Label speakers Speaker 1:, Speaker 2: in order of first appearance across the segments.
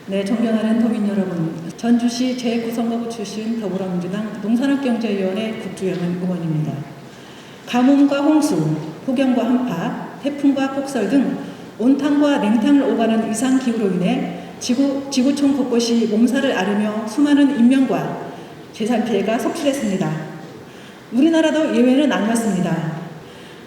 Speaker 1: 네, 존경하는 도민 여러분, 전주시 제9선거구 출신 더불어민주당 농산업경제위원회 국주영은 의원입니다. 가뭄과 홍수, 폭염과 한파, 태풍과 폭설 등 온탕과 냉탕을 오가는 이상기후로 인해 지구촌 곳곳이 몸살을 앓으며 수많은 인명과 재산 피해가 속출했습니다. 우리나라도 예외는 아니었습니다.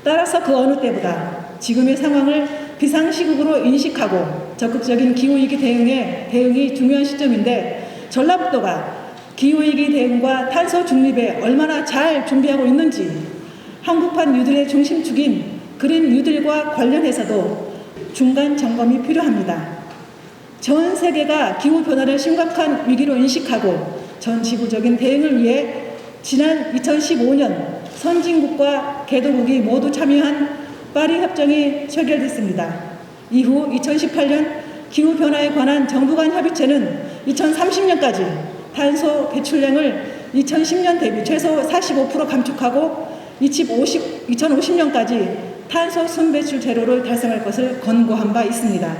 Speaker 1: 따라서 그 어느 때보다 지금의 상황을 비상시국으로 인식하고 적극적인 기후위기 대응이 중요한 시점인데, 전라북도가 기후위기 대응과 탄소 중립에 얼마나 잘 준비하고 있는지 한국판 뉴딜의 중심축인 그린 뉴딜과 관련해서도 중간 점검이 필요합니다. 전 세계가 기후변화를 심각한 위기로 인식하고 전 지구적인 대응을 위해 지난 2015년 선진국과 개도국이 모두 참여한 파리 협정이 체결됐습니다. 이후 2018년 기후변화에 관한 정부 간 협의체는 2030년까지 탄소 배출량을 2010년 대비 최소 45% 감축하고 2050년까지 탄소 순배출 제로를 달성할 것을 권고한 바 있습니다.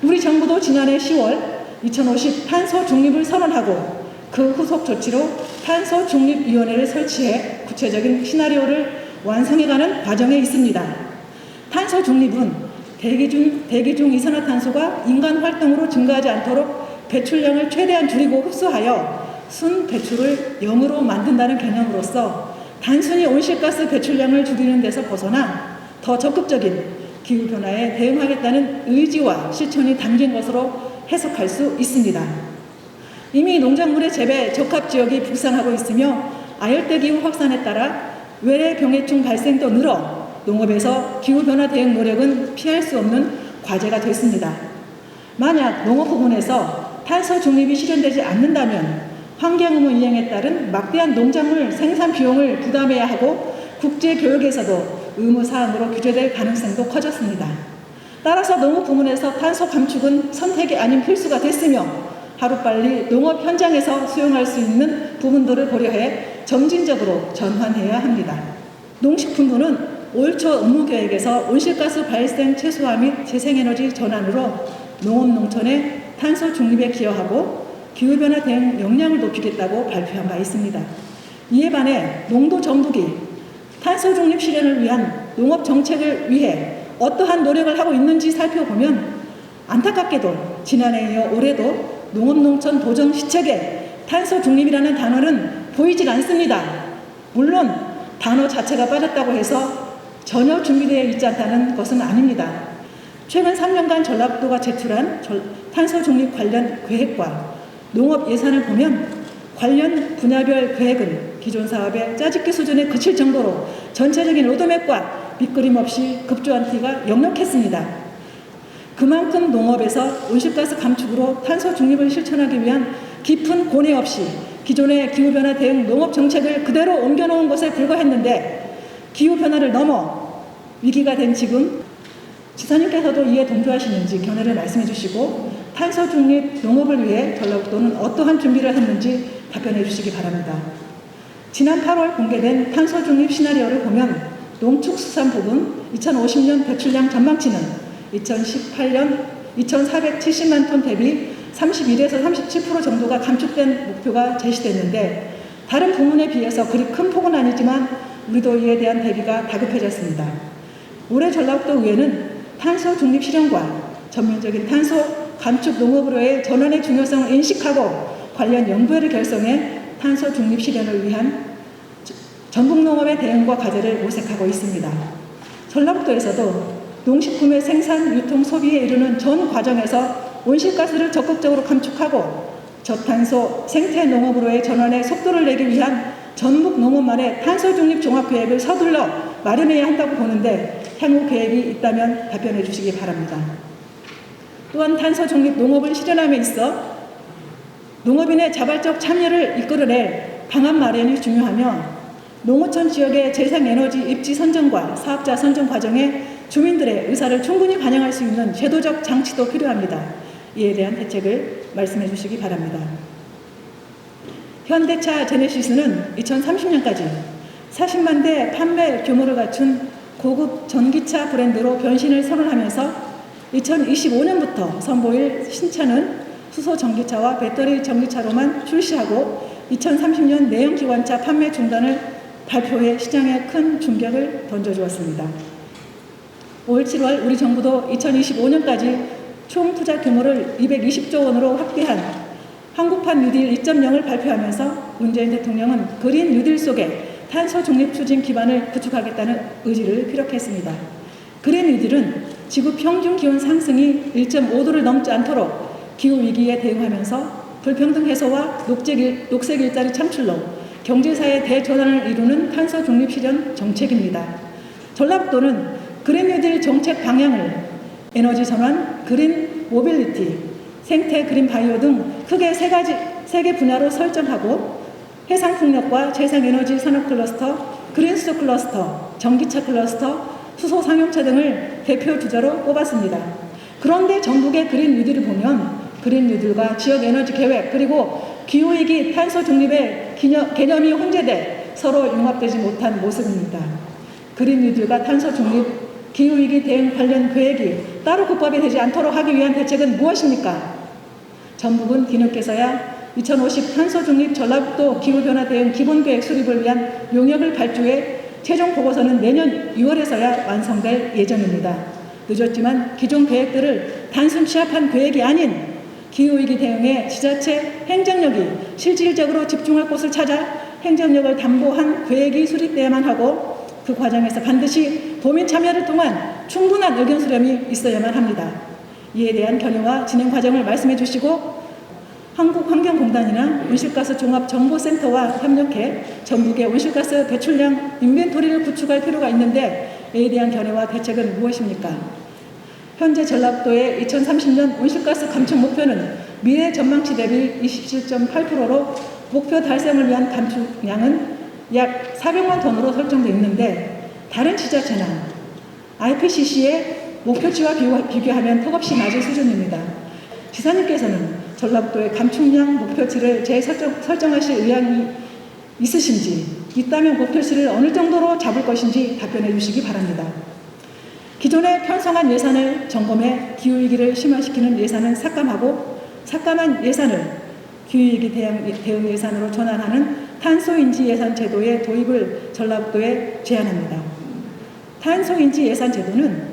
Speaker 1: 우리 정부도 지난해 10월 2050 탄소 중립을 선언하고 그 후속 조치로 탄소 중립위원회를 설치해 구체적인 시나리오를 완성해가는 과정에 있습니다. 탄소 중립은 대기 중 이산화탄소가 인간 활동으로 증가하지 않도록 배출량을 최대한 줄이고 흡수하여 순 배출을 0으로 만든다는 개념으로서 단순히 온실가스 배출량을 줄이는 데서 벗어나 더 적극적인 기후변화에 대응하겠다는 의지와 실천이 담긴 것으로 해석할 수 있습니다. 이미 농작물의 재배 적합지역이 북상하고 있으며 아열대 기후 확산에 따라 외래 병해충 발생도 늘어 농업에서 기후변화 대응 노력은 피할 수 없는 과제가 됐습니다. 만약 농업 부문에서 탄소 중립이 실현되지 않는다면 환경의무 이행에 따른 막대한 농작물 생산 비용을 부담해야 하고 국제교역에서도 의무사항으로 규제될 가능성도 커졌습니다. 따라서 농업 부문에서 탄소 감축은 선택이 아닌 필수가 됐으며 하루빨리 농업 현장에서 수용할 수 있는 부분들을 고려해 점진적으로 전환해야 합니다. 농식품부는 올 초 업무계획에서 온실가스 발생 최소화 및 재생에너지 전환으로 농업 농촌의 탄소 중립에 기여하고 기후변화 대응 역량을 높이겠다고 발표한 바 있습니다. 이에 반해 농도정국이 탄소 중립 실현을 위한 농업 정책을 위해 어떠한 노력을 하고 있는지 살펴보면 안타깝게도 지난해에 이어 올해도 농업농촌 도정 시책에 탄소 중립이라는 단어는 보이질 않습니다. 물론 단어 자체가 빠졌다고 해서 전혀 준비되어 있지 않다는 것은 아닙니다. 최근 3년간 전라북도가 제출한 탄소 중립 관련 계획과 농업 예산을 보면 관련 분야별 계획은 기존 사업의 짜집기 수준에 그칠 정도로 전체적인 로드맵과 밑그림 없이 급조한 티가 역력했습니다. 그만큼 농업에서 온실가스 감축으로 탄소 중립을 실천하기 위한 깊은 고뇌 없이 기존의 기후변화 대응 농업 정책을 그대로 옮겨놓은 것에 불과했는데, 기후변화를 넘어 위기가 된 지금 지사님께서도 이에 동조하시는지 견해를 말씀해 주시고, 탄소 중립 농업을 위해 전라북도는 어떠한 준비를 했는지 답변해 주시기 바랍니다. 지난 8월 공개된 탄소 중립 시나리오를 보면 농축수산부분 2050년 배출량 전망치는 2018년 2,470만 톤 대비 31에서 37% 정도가 감축된 목표가 제시됐는데, 다른 부문에 비해서 그리 큰 폭은 아니지만 우리도 이에 대한 대비가 다급해졌습니다. 올해 전라북도 의회는 탄소 중립 실현과 전면적인 탄소 감축 농업으로의 전환의 중요성을 인식하고 관련 연구회를 결성해 탄소 중립 실현을 위한 전국 농업의 대응과 과제를 모색하고 있습니다. 전라북도에서도 농식품의 생산, 유통, 소비에 이르는 전 과정에서 온실가스를 적극적으로 감축하고 저탄소 생태 농업으로의 전환에 속도를 내기 위한 전국 농업만의 탄소 중립 종합계획을 서둘러 마련해야 한다고 보는데, 향후 계획이 있다면 답변해 주시기 바랍니다. 또한 탄소 중립 농업을 실현함에 있어 농업인의 자발적 참여를 이끌어낼 방안 마련이 중요하며, 농어촌 지역의 재생에너지 입지 선정과 사업자 선정 과정에 주민들의 의사를 충분히 반영할 수 있는 제도적 장치도 필요합니다. 이에 대한 대책을 말씀해 주시기 바랍니다. 현대차 제네시스는 2030년까지 40만 대 판매 규모를 갖춘 고급 전기차 브랜드로 변신을 선언하면서 2025년부터 선보일 신차는 수소 전기차와 배터리 전기차로만 출시하고 2030년 내연 기관차 판매 중단을 발표해 시장에 큰 충격을 던져주었습니다. 올 7월 우리 정부도 2025년까지 총 투자 규모를 220조 원으로 확대한 한국판 뉴딜 2.0을 발표하면서 문재인 대통령은 그린 뉴딜 속에 탄소 중립 추진 기반을 구축하겠다는 의지를 피력했습니다. 그린 뉴딜은 지구 평균 기온 상승이 1.5도를 넘지 않도록 기후위기에 대응하면서 불평등 해소와 녹색 일자리 창출로 경제사의 대전환을 이루는 탄소 중립 실현 정책입니다. 전라북도는 그린 뉴딜 정책 방향을 에너지 전환, 그린 모빌리티, 생태 그린 바이오 등 크게 세 개 분야로 설정하고 해상풍력과 재생에너지 산업 클러스터, 그린수소 클러스터, 전기차 클러스터, 수소 상용차 등을 대표 주자로 꼽았습니다. 그런데 전국의 그린 뉴딜을 보면 그린 뉴딜과 지역 에너지 계획 그리고 기후위기 탄소 중립의 개념이 혼재돼 서로 융합되지 못한 모습입니다. 그린 뉴딜과 탄소 중립, 기후위기 대응 관련 계획이 따로 국밥이 되지 않도록 하기 위한 대책은 무엇입니까? 전북은 뒤늦게서야 2050 탄소 중립 전라북도 기후변화 대응 기본계획 수립을 위한 용역을 발주해 최종 보고서는 내년 6월에서야 완성될 예정입니다. 늦었지만 기존 계획들을 단순 취합한 계획이 아닌 기후위기 대응에 지자체 행정력이 실질적으로 집중할 곳을 찾아 행정력을 담보한 계획이 수립돼야만 하고 그 과정에서 반드시 도민 참여를 통한 충분한 의견 수렴이 있어야만 합니다. 이에 대한 견해와 진행 과정을 말씀해 주시고 한국환경공단이나 온실가스 종합정보센터와 협력해 전국의 온실가스 배출량 인벤토리를 구축할 필요가 있는데 이에 대한 견해와 대책은 무엇입니까? 현재 전라북도의 2030년 온실가스 감축 목표는 미래 전망치 대비 27.8%로 목표 달성을 위한 감축량은 약 400만 톤으로 설정되어 있는데 다른 지자체나 IPCC의 목표치와 비교하면 턱없이 낮은 수준입니다. 지사님께서는 전라북도의 감축량 목표치를 재설정하실 의향이 있으신지, 있다면 목표치를 어느 정도로 잡을 것인지 답변해 주시기 바랍니다. 기존의 편성한 예산을 점검해 기후위기를 심화시키는 예산은 삭감하고 삭감한 예산을 기후위기 대응 예산으로 전환하는 탄소인지 예산 제도의 도입을 전라북도에 제안합니다. 탄소인지 예산 제도는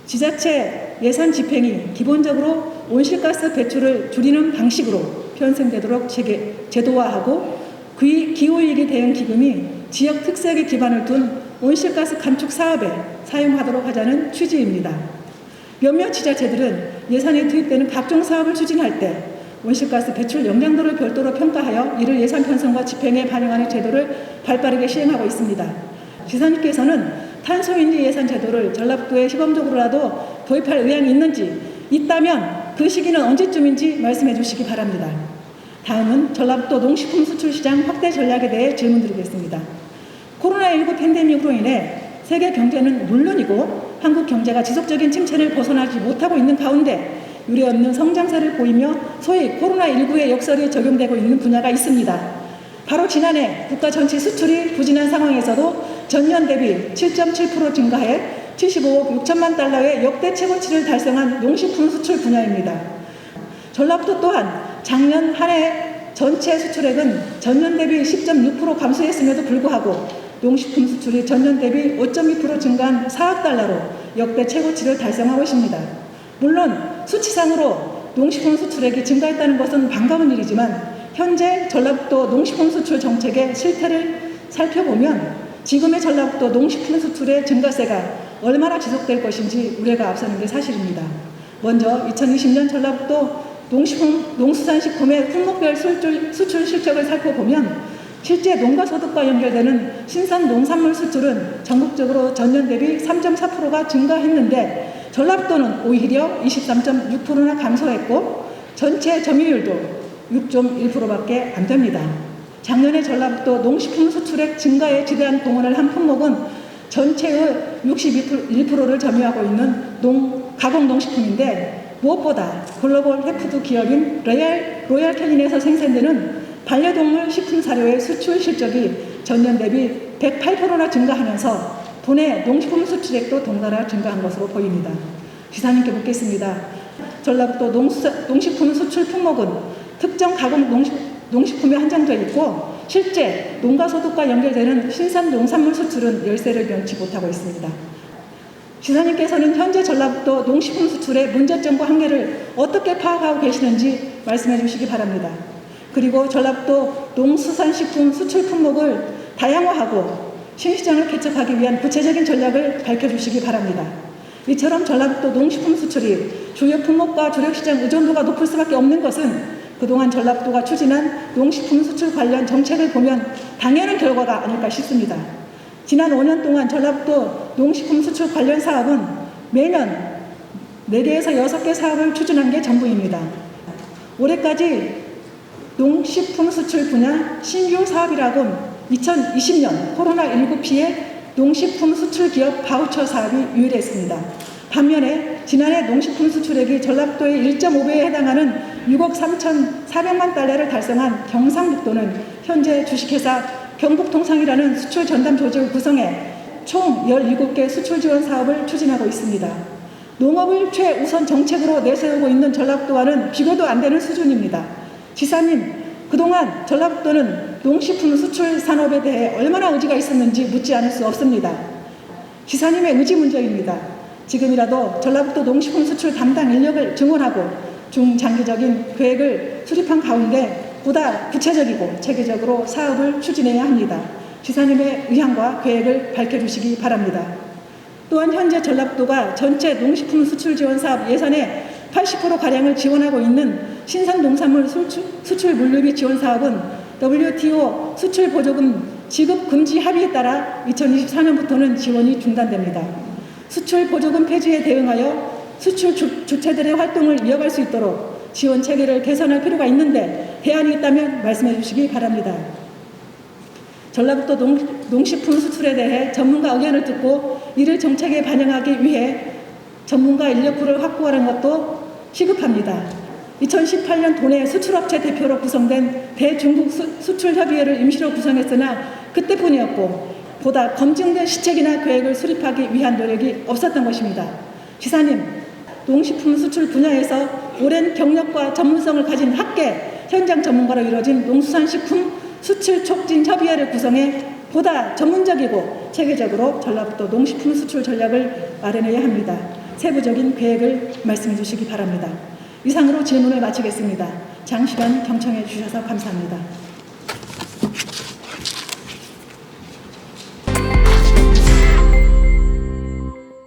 Speaker 1: 지자체 예산 집행이 기본적으로 온실가스 배출을 줄이는 방식으로 편성되도록 제도화하고 기후위기 대응 기금이 지역 특색에 기반을 둔 온실가스 감축 사업에 사용하도록 하자는 취지입니다. 몇몇 지자체들은 예산이 투입되는 각종 사업을 추진할 때 온실가스 배출 영향도를 별도로 평가하여 이를 예산 편성과 집행에 반영하는 제도를 발빠르게 시행하고 있습니다. 지사님께서는 탄소인지 예산 제도를 전라북도에 시범적으로라도 도입할 의향이 있는지, 있다면 그 시기는 언제쯤인지 말씀해 주시기 바랍니다. 다음은 전라북도 농식품 수출 시장 확대 전략에 대해 질문드리겠습니다. 코로나19 팬데믹으로 인해 세계 경제는 물론이고 한국 경제가 지속적인 침체를 벗어나지 못하고 있는 가운데 유례없는 성장세를 보이며 소위 코로나19의 역설이 적용되고 있는 분야가 있습니다. 바로 지난해 국가 전체 수출이 부진한 상황에서도 전년 대비 7.7% 증가해 75억 6천만 달러의 역대 최고치를 달성한 농식품 수출 분야입니다. 전라북도 또한 작년 한 해 전체 수출액은 전년 대비 10.6% 감소했음에도 불구하고 농식품 수출이 전년 대비 5.2% 증가한 4억 달러로 역대 최고치를 달성하고 있습니다. 물론 수치상으로 농식품 수출액이 증가했다는 것은 반가운 일이지만 현재 전라북도 농식품 수출 정책의 실태를 살펴보면 지금의 전라북도 농식품 수출의 증가세가 얼마나 지속될 것인지 우려가 앞서는 게 사실입니다. 먼저 2020년 전라북도 농수산식품의 품목별 수출 실적을 살펴보면 실제 농가소득과 연결되는 신선 농산물 수출은 전국적으로 전년 대비 3.4%가 증가했는데 전라북도는 오히려 23.6%나 감소했고 전체 점유율도 6.1%밖에 안 됩니다. 작년에 전라북도 농식품 수출액 증가에 지대한 동원을 한 품목은 전체의 61%를 점유하고 있는 가공농식품인데 무엇보다 글로벌 해푸드 기업인 로얄 캐닌에서 생산되는 반려동물 식품 사료의 수출 실적이 전년 대비 108%나 증가하면서 도내 농식품 수출액도 동나라 증가한 것으로 보입니다. 지사님께 묻겠습니다. 전라북도 농식품 수출 품목은 특정 가공 농식품에 한정되어 있고 실제 농가소득과 연결되는 신선 농산물 수출은 열세를 면치 못하고 있습니다. 지사님께서는 현재 전라북도 농식품 수출의 문제점과 한계를 어떻게 파악하고 계시는지 말씀해 주시기 바랍니다. 그리고 전라북도 농수산식품 수출 품목을 다양화하고 신시장을 개척하기 위한 구체적인 전략을 밝혀주시기 바랍니다. 이처럼 전라북도 농식품 수출이 주요 품목과 주력시장 의존도가 높을 수밖에 없는 것은 그동안 전라북도가 추진한 농식품 수출 관련 정책을 보면 당연한 결과가 아닐까 싶습니다. 지난 5년 동안 전라북도 농식품 수출 관련 사업은 매년 4개에서 6개 사업을 추진한 게 전부입니다. 올해까지 농식품 수출 분야 신규 사업이라곤 2020년 코로나19 피해 농식품 수출 기업 바우처 사업이 유일했습니다. 반면에 지난해 농식품 수출액이 전라북도의 1.5배에 해당하는 6억 3,400만 달러를 달성한 경상북도는 현재 주식회사 경북통상이라는 수출 전담 조직을 구성해 총 17개 수출 지원 사업을 추진하고 있습니다. 농업을 최우선 정책으로 내세우고 있는 전라북도와는 비교도 안 되는 수준입니다. 지사님, 그동안 전라북도는 농식품 수출 산업에 대해 얼마나 의지가 있었는지 묻지 않을 수 없습니다. 지사님의 의지 문제입니다. 지금이라도 전라북도 농식품 수출 담당 인력을 증원하고 중장기적인 계획을 수립한 가운데 보다 구체적이고 체계적으로 사업을 추진해야 합니다. 지사님의 의향과 계획을 밝혀주시기 바랍니다. 또한 현재 전라북도가 전체 농식품 수출 지원 사업 예산의 80%가량을 지원하고 있는 신선 농산물 수출 물류비 지원 사업은 WTO 수출 보조금 지급 금지 합의에 따라 2024년부터는 지원이 중단됩니다. 수출 보조금 폐지에 대응하여 수출 주체들의 활동을 이어갈 수 있도록 지원 체계를 개선할 필요가 있는데 대안이 있다면 말씀해 주시기 바랍니다. 전라북도 농식품 수출에 대해 전문가 의견을 듣고 이를 정책에 반영하기 위해 전문가 인력풀을 확보하는 것도 시급합니다. 2018년 도내 수출업체 대표로 구성된 대중국 수출협의회를 임시로 구성했으나 그때뿐이었고 보다 검증된 시책이나 계획을 수립하기 위한 노력이 없었던 것입니다. 지사님, 농식품 수출 분야에서 오랜 경력과 전문성을 가진 학계 현장 전문가로 이루어진 농수산식품 수출 촉진 협의회를 구성해 보다 전문적이고 체계적으로 전라북도 농식품 수출 전략을 마련해야 합니다. 세부적인 계획을 말씀해 주시기 바랍니다. 이상으로 질문을 마치겠습니다. 장시간 경청해 주셔서 감사합니다.